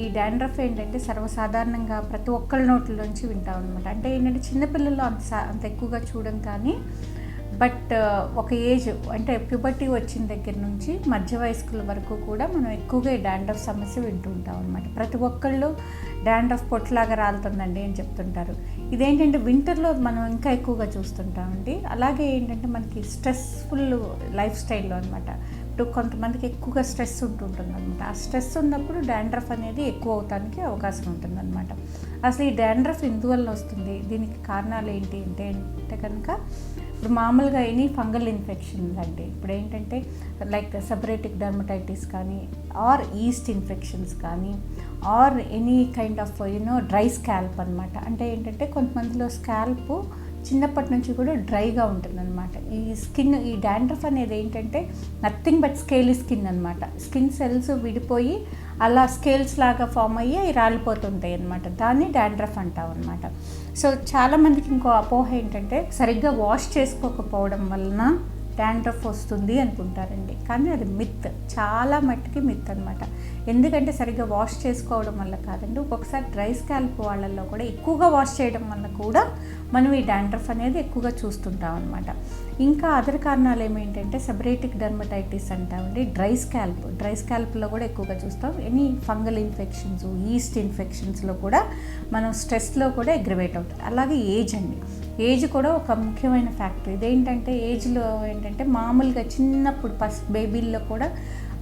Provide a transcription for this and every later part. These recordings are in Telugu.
ఈ డాండ్రఫ్ ఏంటంటే సర్వసాధారణంగా ప్రతి ఒక్కళ్ళ నోట్లోంచి వింటాం అనమాట. అంటే ఏంటంటే చిన్నపిల్లల్లో అంత ఎక్కువగా చూడం, కానీ బట్ ఒక ఏజ్ అంటే ప్యూబర్టీ వచ్చిన దగ్గర నుంచి మధ్య వయస్కుల వరకు కూడా మనం ఎక్కువగా ఈ డాండ్రఫ్ సమస్య వింటూ ఉంటాం అనమాట. ప్రతి ఒక్కళ్ళు డాండ్రఫ్ పొట్లాగా రాలుతుందండి అని చెప్తుంటారు. ఇదేంటంటే వింటర్లో మనం ఇంకా ఎక్కువగా చూస్తుంటామండి. అలాగే ఏంటంటే మనకి స్ట్రెస్ఫుల్ లైఫ్ స్టైల్లో అనమాట. ఇప్పుడు కొంతమందికి ఎక్కువగా స్ట్రెస్ ఉంటుంటుంది అనమాట. ఆ స్ట్రెస్ ఉన్నప్పుడు డాండ్రఫ్ అనేది ఎక్కువ అవడానికి అవకాశం ఉంటుందన్నమాట. అసలు ఈ డాండ్రఫ్ ఎందువల్ల వస్తుంది, దీనికి కారణాలు ఏంటి అంటే కనుక ఇప్పుడు మామూలుగా ఎనీ ఫంగల్ ఇన్ఫెక్షన్స్ అండి. ఇప్పుడు ఏంటంటే లైక్ సెబరేటిక్ డర్మటైటిస్ కానీ, ఆర్ ఈస్ట్ ఇన్ఫెక్షన్స్ కానీ, or any kind of dry scalp అనమాట. అంటే ఏంటంటే కొంతమందిలో స్కాల్ప్ చిన్నప్పటి నుంచి కూడా డ్రైగా ఉంటుందన్నమాట. ఈ స్కిన్, ఈ డాండ్రఫ్ అనేది ఏంటంటే నథింగ్ బట్ స్కేలీ స్కిన్ అనమాట. స్కిన్ సెల్స్ విడిపోయి అలా స్కేల్స్ లాగా ఫామ్ అయ్యి అవి రాలిపోతుంటాయి అనమాట. దాన్ని డాండ్రఫ్ అంటాం అనమాట. సో చాలామందికి ఇంకో అపోహ ఏంటంటే సరిగ్గా వాష్ చేసుకోకపోవడం వలన డాండ్రఫ్ వస్తుంది అనుకుంటారండి. కానీ అది మిత్, చాలా మట్టుకి మిత్ అనమాట. ఎందుకంటే సరిగ్గా వాష్ చేసుకోవడం వల్ల కాదండి, ఒక్కొక్కసారి డ్రై స్కాల్ప్ వాళ్ళల్లో కూడా ఎక్కువగా వాష్ చేయడం వల్ల కూడా మనం ఈ డాండ్రఫ్ అనేది ఎక్కువగా చూస్తుంటాం అనమాట. ఇంకా అదర్ కారణాలు ఏమేంటంటే సెబరేటిక్ డర్మటైటిస్ అంటామండి, డ్రై స్కాల్ప్లో కూడా ఎక్కువగా చూస్తాం. ఎనీ ఫంగల్ ఇన్ఫెక్షన్స్, ఈస్ట్ ఇన్ఫెక్షన్స్లో కూడా మనం స్ట్రెస్లో కూడా అగ్రివేట్ అవుతుంది. అలాగే ఏజ్ అండి, ఏజ్ కూడా ఒక ముఖ్యమైన ఫ్యాక్టర్. ఇదేంటంటే ఏజ్లో ఏంటంటే మామూలుగా చిన్నప్పుడు ఫస్ట్ బేబీల్లో కూడా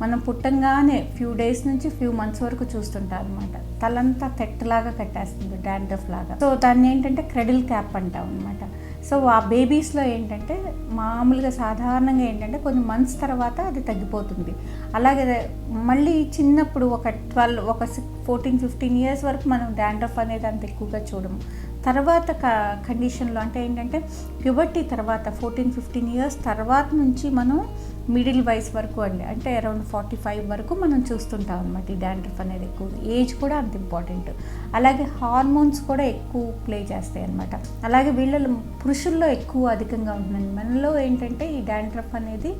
మనం పుట్టంగానే ఫ్యూ డేస్ నుంచి ఫ్యూ మంత్స్ వరకు చూస్తుంటాం అనమాట. తలంతా తెట్టలాగా కట్టేస్తుంది, డాండ్రఫ్ లాగా. సో దాన్ని ఏంటంటే క్రెడిల్ క్యాప్ అంటాం అనమాట. సో ఆ బేబీస్లో ఏంటంటే మామూలుగా సాధారణంగా ఏంటంటే కొన్ని మంత్స్ తర్వాత అది తగ్గిపోతుంది. అలాగే మళ్ళీ చిన్నప్పుడు ఒక 14-15 ఇయర్స్ వరకు మనం డాండ్రఫ్ అనేది అంత ఎక్కువగా చూడము. తర్వాత కండిషన్లో అంటే ఏంటంటే ప్యూబర్టీ తర్వాత 14-15 ఇయర్స్ తర్వాత నుంచి మనం మిడిల్ వయసు వరకు అండి, అంటే అరౌండ్ 45 వరకు మనం చూస్తుంటాం అనమాట ఈ డాండ్రఫ్ అనేది ఎక్కువ. ఏజ్ కూడా అంత ఇంపార్టెంట్. అలాగే హార్మోన్స్ కూడా ఎక్కువ ప్లే చేస్తాయి అనమాట. అలాగే వీళ్ళలో పురుషుల్లో ఎక్కువ అధికంగా ఉంటుందండి. మనలో ఏంటంటే ఈ డాండ్రఫ్ అనేది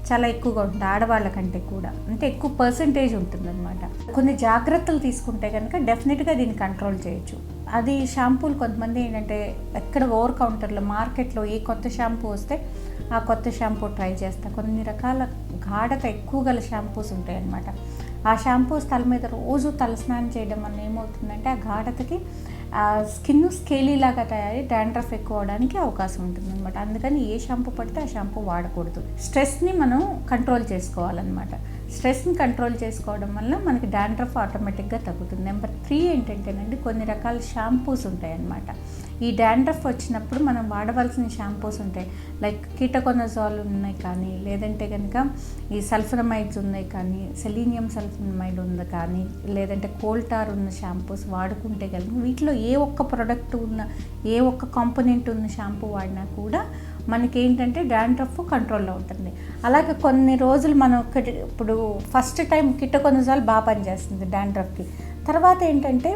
చాలా ఎక్కువగా ఉంటుంది ఆడవాళ్ళ కంటే కూడా, అంటే ఎక్కువ పర్సంటేజ్ ఉంటుందన్నమాట. కొన్ని జాగ్రత్తలు తీసుకుంటే కనుక డెఫినెట్గా దీన్ని కంట్రోల్ చేయొచ్చు. అది షాంపూలు కొంతమంది ఏంటంటే ఎక్కడ ఓవర్ కౌంటర్లో మార్కెట్లో ఏ కొత్త షాంపూ వస్తే ఆ కొత్త షాంపూ ట్రై చేస్తారు. కొన్ని రకాల గాఢత ఎక్కువ గల షాంపూస్ ఉంటాయి అన్నమాట. ఆ షాంపూస్ తల మీద రోజు తలస్నానం చేయడం వల్ల ఏమవుతుందంటే ఆ గాఢతకి స్కిన్ స్కేలీలాగా తయారీ డాండ్రఫ్ ఎక్కువ అవడానికి అవకాశం ఉంటుంది అనమాట. అందుకని ఏ షాంపూ పడితే ఆ షాంపూ వాడకూడదు. స్ట్రెస్ని మనం కంట్రోల్ చేసుకోవాలన్నమాట. స్ట్రెస్ని కంట్రోల్ చేసుకోవడం వల్ల మనకి డాండ్రఫ్ ఆటోమేటిక్గా తగ్గుతుంది. నెంబర్ 3 ఏంటంటేనండి కొన్ని రకాల షాంపూస్ ఉంటాయి అన్నమాట. ఈ డాండ్రఫ్ వచ్చినప్పుడు మనం వాడవలసిన షాంపూస్ ఉంటాయి. లైక్ కీటకొనజాల్ ఉన్నాయి కానీ, లేదంటే కనుక ఈ సల్ఫనమైడ్స్ ఉన్నాయి కానీ, సెలీనియం సల్ఫనమైడ్ ఉంది కానీ, లేదంటే కోల్టార్ ఉన్న షాంపూస్ వాడుకుంటే కనుక వీటిలో ఏ ఒక్క ప్రొడక్ట్ ఉన్న, ఏ ఒక్క కాంపోనెంట్ ఉన్న షాంపూ వాడినా కూడా మనకేంటంటే డాండ్రఫ్ కంట్రోల్లో ఉంటుంది. అలాగే కొన్ని రోజులు మనం ఇప్పుడు ఫస్ట్ టైం కీటకొనజాల్ బాగా పనిచేస్తుంది డాండ్రఫ్కి, తర్వాత ఏంటంటే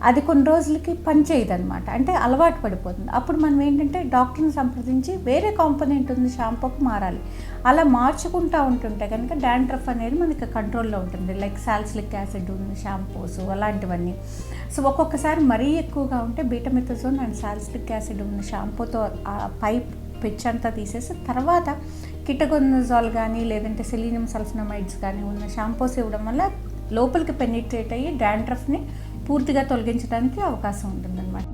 అది కొన్ని రోజులకి పనిచేయదు అనమాట, అంటే అలవాటు పడిపోతుంది. అప్పుడు మనం ఏంటంటే డాక్టర్ని సంప్రదించి వేరే కాంపోనెంట్ ఉంది షాంపూకి మారాలి. అలా మార్చుకుంటూ ఉంటుంటే కనుక డాండ్రఫ్ అనేది మనకి కంట్రోల్లో ఉంటుంది. లైక్ సాల్సిలిక్ యాసిడ్ ఉన్న షాంపూస్ అలాంటివన్నీ. సో ఒక్కొక్కసారి మరీ ఎక్కువగా ఉంటే బీటామెథాజోన్ అండ్ సాల్సిలిక్ యాసిడ్ ఉన్న షాంపూతో ఆ పిచ్ అంతా తీసేసి తర్వాత కీటకొనజాల్ కానీ, లేదంటే సెలీనియం సల్ఫనమైడ్స్ కానీ ఉన్న షాంపూస్ ఇవ్వడం వల్ల లోపలికి పెనిట్రేట్ అయ్యి డాండ్రఫ్ని పూర్తిగా తొలగించడానికి అవకాశం ఉంటుందన్నమాట.